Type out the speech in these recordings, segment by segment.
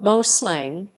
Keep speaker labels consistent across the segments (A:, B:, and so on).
A: Mo slang,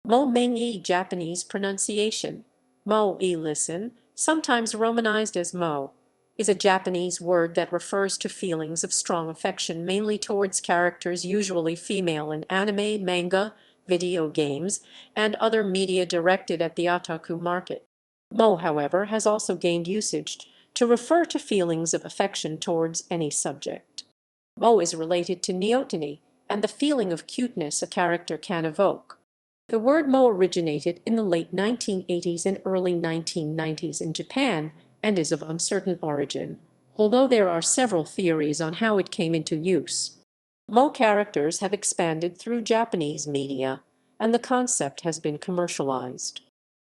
A: mo-e Japanese pronunciation, mo-e listen, sometimes romanized as mo, is a Japanese word that refers to feelings of strong affection mainly towards characters usually female in anime, manga, video games, and other media directed at the otaku market. Mo, however, has also gained usage to refer to feelings of affection towards any subject. Mo is related to neoteny and the feeling of cuteness a character can evoke. The word mo originated in the late 1980s and early 1990s in Japan and is of uncertain origin, although there are several theories on how it came into use. Mo characters have expanded through Japanese media, and the concept has been commercialized.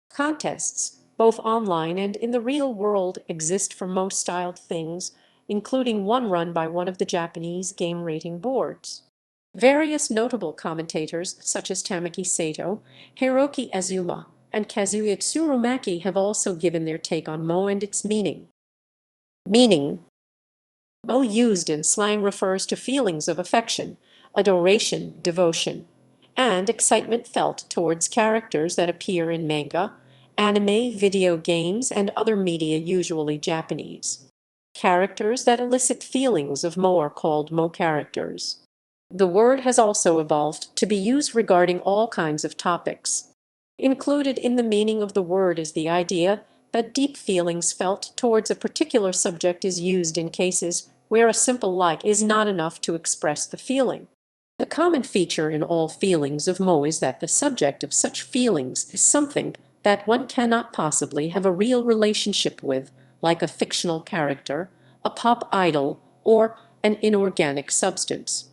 A: Contests, both online and in the real world, exist for mo-styled things, including one run by one of the Japanese game rating boards. Various notable commentators, such as Tamaki Saitō, Hiroki Azuma, and Kazuya Tsurumaki, have also given their take on mo and its meaning. Meaning: mo used in slang refers to feelings of affection, adoration, devotion, and excitement felt towards characters that appear in manga, anime, video games, and other media, usually Japanese. Characters that elicit feelings of mo are called mo characters. The word has also evolved to be used regarding all kinds of topics. Included in the meaning of the word is the idea that deep feelings felt towards a particular subject is used in cases where a simple like is not enough to express the feeling. The common feature in all feelings of mo is that the subject of such feelings is something that one cannot possibly have a real relationship with, like a fictional character, a pop idol, or an inorganic substance.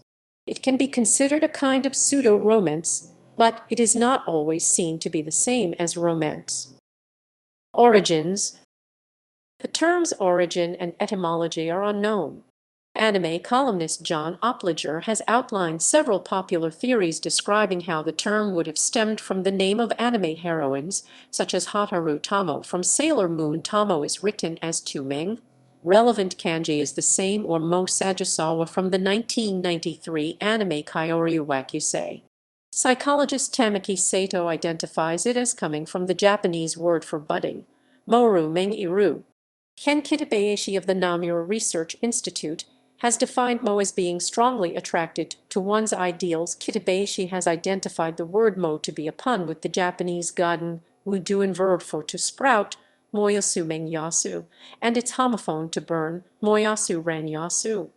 A: It can be considered a kind of pseudo-romance, but it is not always seen to be the same as romance. Origins. The term's origin and etymology are unknown. Anime columnist John Opliger has outlined several popular theories describing how the term would have stemmed from the name of anime heroines, such as Hotaru Tamo from Sailor Moon. Tamo is written as Tuming. Relevant kanji is the same, or Mo Sajisawa from the 1993 anime Kyoryu Wakusei. Psychologist Tamaki Saitō identifies it as coming from the Japanese word for budding, moru meng-iru. Ken Kitabayashi of the Namura Research Institute has defined mo as being strongly attracted to one's ideals. Kitabayashi has identified the word mo to be a pun with the Japanese gaden, wuduin verb for to sprout, moyasu meng yasu, and its homophone to burn, moyasu ran yasu.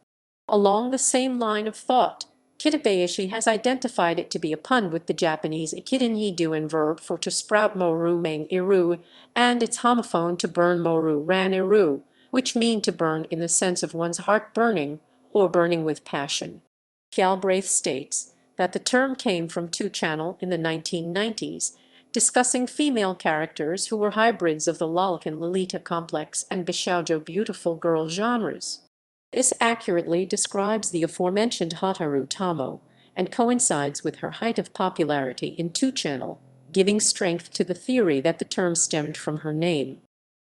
A: Along the same line of thought, Kitabayashi has identified it to be a pun with the Japanese ikiden yiduin verb for to sprout moru meng iru and its homophone to burn moru ran iru, which mean to burn in the sense of one's heart burning or burning with passion. Galbraith states that the term came from 2-Channel in the 1990s, discussing female characters who were hybrids of the Lolican Lolita complex and Bishoujo beautiful girl genres. This accurately describes the aforementioned Hotaru Tamo and coincides with her height of popularity in 2-Channel, giving strength to the theory that the term stemmed from her name.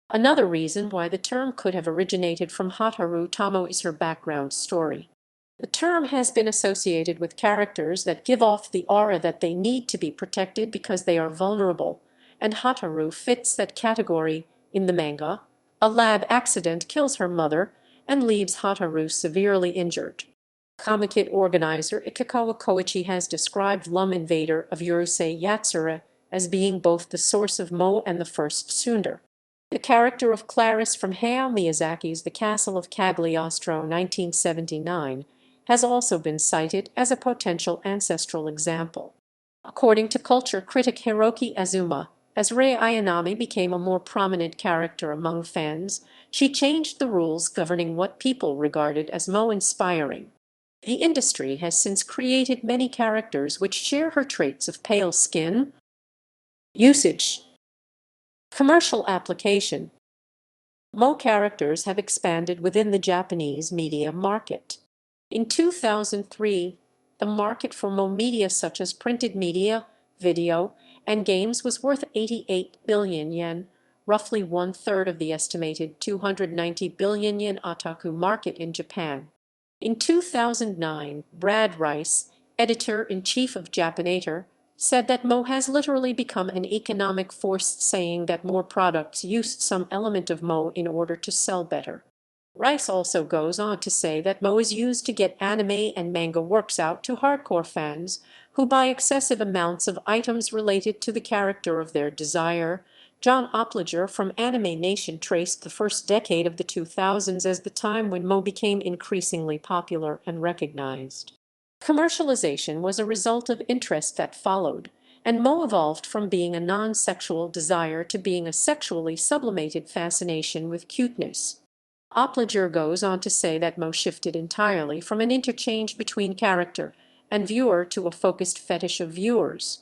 A: Another reason why the term could have originated from Hotaru Tamo is her background story. The term has been associated with characters that give off the aura that they need to be protected because they are vulnerable, and Hotaru fits that category. In the manga, a lab accident kills her mother and leaves Hotaru severely injured. Comic Kit organizer Ikikawa Koichi has described Lum Invader of Urusei Yatsura as being both the source of mo and the first tsundere. The character of Clarice from Hayao Miyazaki's The Castle of Cagliostro 1979 has also been cited as a potential ancestral example. According to culture critic Hiroki Azuma, as Rei Ayanami became a more prominent character among fans, she changed the rules governing what people regarded as mo-inspiring. The industry has since created many characters which share her traits of pale skin. Usage. Commercial application. Mo characters have expanded within the Japanese media market. In 2003, the market for mo media such as printed media, video, and games was worth 88 billion yen, roughly one-third of the estimated 290 billion yen otaku market in Japan. In 2009, Brad Rice, editor-in-chief of Japanator, said that mo has literally become an economic force, saying that more products use some element of mo in order to sell better. Rice also goes on to say that mo is used to get anime and manga works out to hardcore fans who buy excessive amounts of items related to the character of their desire. John Opliger from Anime Nation traced the first decade of the 2000s as the time when mo became increasingly popular and recognized. Commercialization was a result of interest that followed, and mo evolved from being a non-sexual desire to being a sexually sublimated fascination with cuteness. Opliger goes on to say that mo shifted entirely from an interchange between character and viewer to a focused fetish of viewers.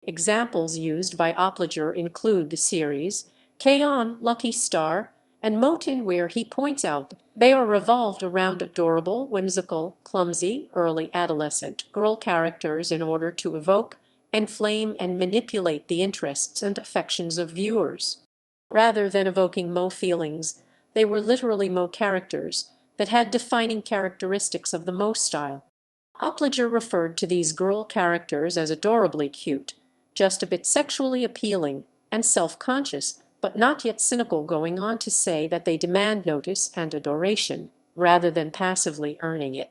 A: Examples used by Opliger include the series K-On! Lucky Star and Moten, where he points out they are revolved around adorable, whimsical, clumsy, early adolescent girl characters in order to evoke, inflame, and manipulate the interests and affections of viewers. Rather than evoking mo feelings, they were literally mo characters that had defining characteristics of the mo style. Opliger referred to these girl characters as adorably cute, just a bit sexually appealing, and self-conscious, but not yet cynical, going on to say that they demand notice and adoration, rather than passively earning it.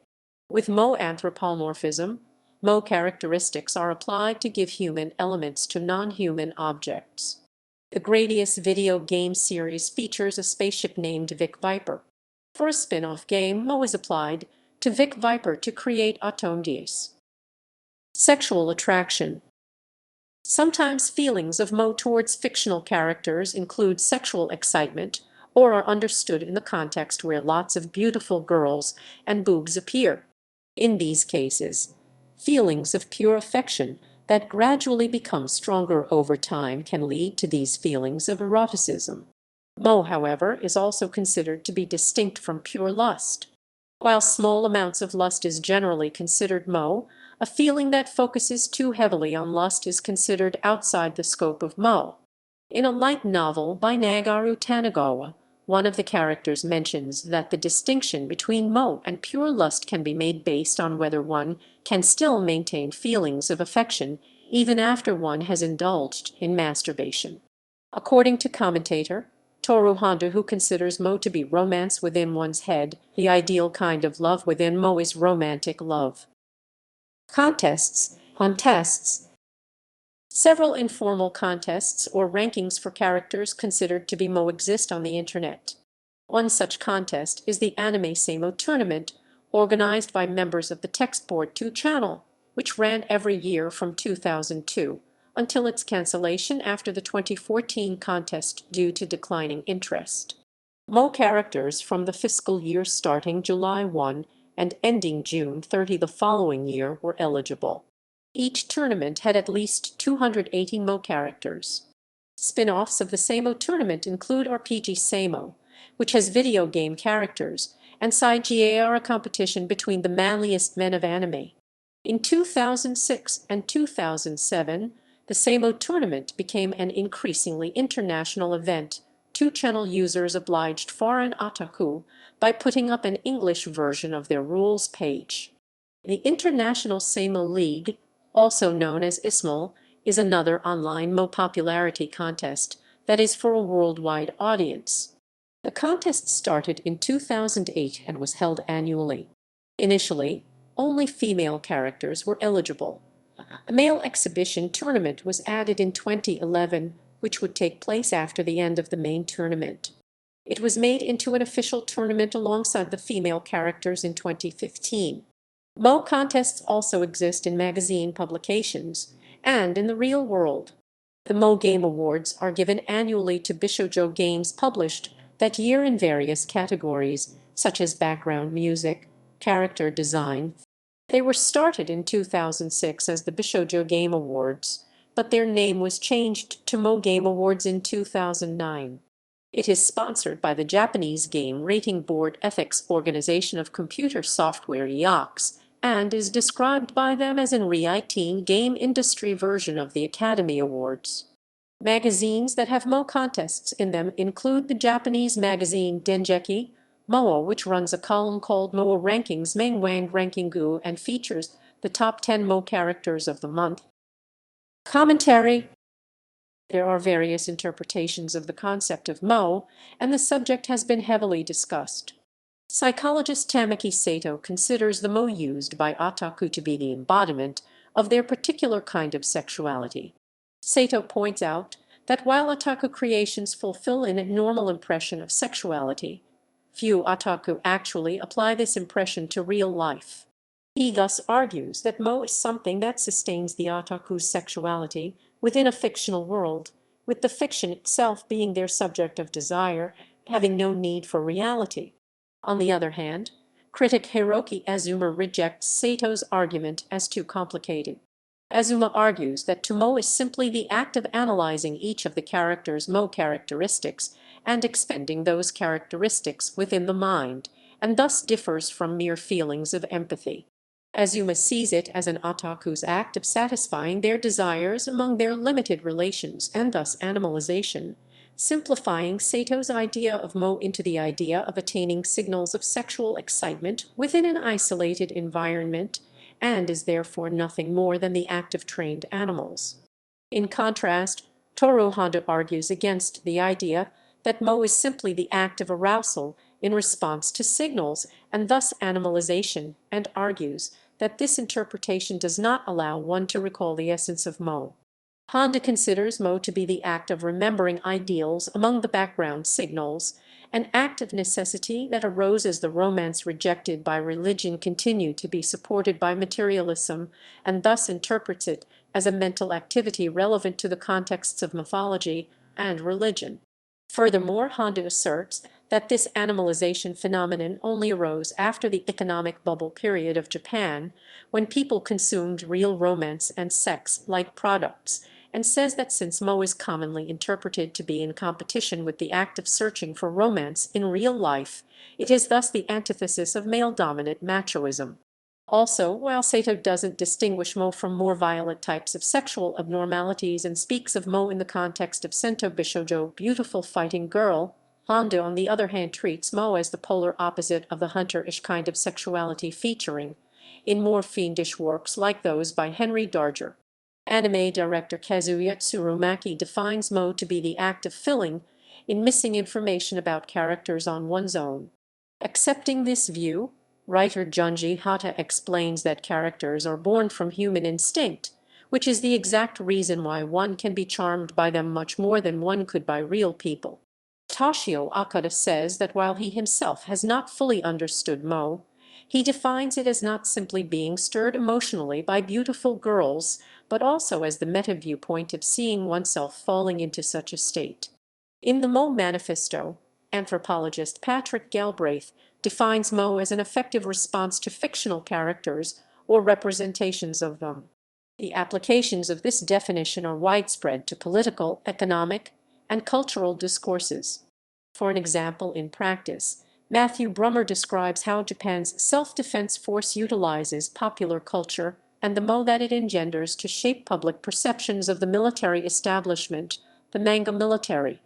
A: With mo anthropomorphism, mo characteristics are applied to give human elements to non-human objects. The Gradius video game series features a spaceship named Vic Viper. For a spin-off game, mo is applied to Vic Viper to create Autondius. Sexual attraction. Sometimes feelings of mo towards fictional characters include sexual excitement or are understood in the context where lots of beautiful girls and boobs appear. In these cases, feelings of pure affection that gradually become stronger over time can lead to these feelings of eroticism. Mo, however, is also considered to be distinct from pure lust. While small amounts of lust is generally considered mo, a feeling that focuses too heavily on lust is considered outside the scope of mo. In a light novel by Nagaru Tanagawa, one of the characters mentions that the distinction between mo and pure lust can be made based on whether one can still maintain feelings of affection even after one has indulged in masturbation. According to commentator Toru Honda, who considers mo to be romance within one's head, the ideal kind of love within mo is romantic love. Contests. Several informal contests or rankings for characters considered to be mo exist on the internet. One such contest is the Anime Seimo tournament, organized by members of the Textboard 2 channel, which ran every year from 2002 until its cancellation after the 2014 contest due to declining interest. Mo characters from the fiscal year starting July 1 and ending June 30 the following year were eligible. Each tournament had at least 280 mo characters. Spin-offs of the Seimo tournament include RPG Seimo, which has video game characters, and Saiga, a competition between the manliest men of anime. In 2006 and 2007, the Seimo tournament became an increasingly international event. Two-channel users obliged foreign otaku by putting up an English version of their rules page. The International Seimo League, also known as ISML, is another online mo popularity contest that is for a worldwide audience. The contest started in 2008 and was held annually. Initially, only female characters were eligible. A male exhibition tournament was added in 2011, which would take place after the end of the main tournament. It was made into an official tournament alongside the female characters in 2015. Mo contests also exist in magazine publications and in the real world. The Mo Game Awards are given annually to Bishoujo games published that year in various categories, such as background music, character design. They were started in 2006 as the Bishoujo Game Awards, but their name was changed to Mo Game Awards in 2009. It is sponsored by the Japanese Game Rating Board Ethics Organization of Computer Software (IOCS) and is described by them as an re-18 game industry version of the Academy Awards. Magazines that have mo contests in them include the Japanese magazine Dengeki, mo, which runs a column called mo Rankings Mengwang Rankingu and features The top 10 mo characters of the month. Commentary. There are various interpretations of the concept of mo, and the subject has been heavily discussed. Psychologist Tamaki Saitō considers the mo used by otaku to be the embodiment of their particular kind of sexuality. Saitō points out that while otaku creations fulfill an abnormal impression of sexuality, few otaku actually apply this impression to real life. He thus argues that mo is something that sustains the otaku's sexuality within a fictional world, with the fiction itself being their subject of desire, having no need for reality. On the other hand, critic Hiroki Azuma rejects Sato's argument as too complicated. Azuma argues that to mo is simply the act of analyzing each of the character's mo characteristics and expending those characteristics within the mind, and thus differs from mere feelings of empathy. Azuma sees it as an otaku's act of satisfying their desires among their limited relations and thus animalization, simplifying Sato's idea of mo into the idea of attaining signals of sexual excitement within an isolated environment, and is therefore nothing more than the act of trained animals. In contrast, Toru Honda argues against the idea that mo is simply the act of arousal in response to signals and thus animalization, and argues that this interpretation does not allow one to recall the essence of mo. Honda considers mo to be the act of remembering ideals among the background signals, an act of necessity that arose as the romance rejected by religion continued to be supported by materialism, and thus interprets it as a mental activity relevant to the contexts of mythology and religion. Furthermore, Honda asserts that this animalization phenomenon only arose after the economic bubble period of Japan, when people consumed real romance and sex like products, and says that since mo is commonly interpreted to be in competition with the act of searching for romance in real life, it is thus the antithesis of male-dominant machoism. Also, while Saito doesn't distinguish mo from more violent types of sexual abnormalities and speaks of mo in the context of sento bishoujo, beautiful fighting girl, Honda on the other hand treats mo as the polar opposite of the hunter-ish kind of sexuality featuring in more fiendish works like those by Henry Darger. Anime director Kazuya Tsurumaki defines mo to be the act of filling in missing information about characters on one's own. Accepting this view, writer Junji Hata explains that characters are born from human instinct, which is the exact reason why one can be charmed by them much more than one could by real people. Toshio Akata says that while he himself has not fully understood mo, he defines it as not simply being stirred emotionally by beautiful girls, but also as the meta-viewpoint of seeing oneself falling into such a state. In the Mo Manifesto, anthropologist Patrick Galbraith defines mo as an effective response to fictional characters or representations of them. The applications of this definition are widespread to political, economic, and cultural discourses. For an example in practice, Matthew Brummer describes how Japan's self-defense force utilizes popular culture and the mo that it engenders to shape public perceptions of the military establishment, the manga military.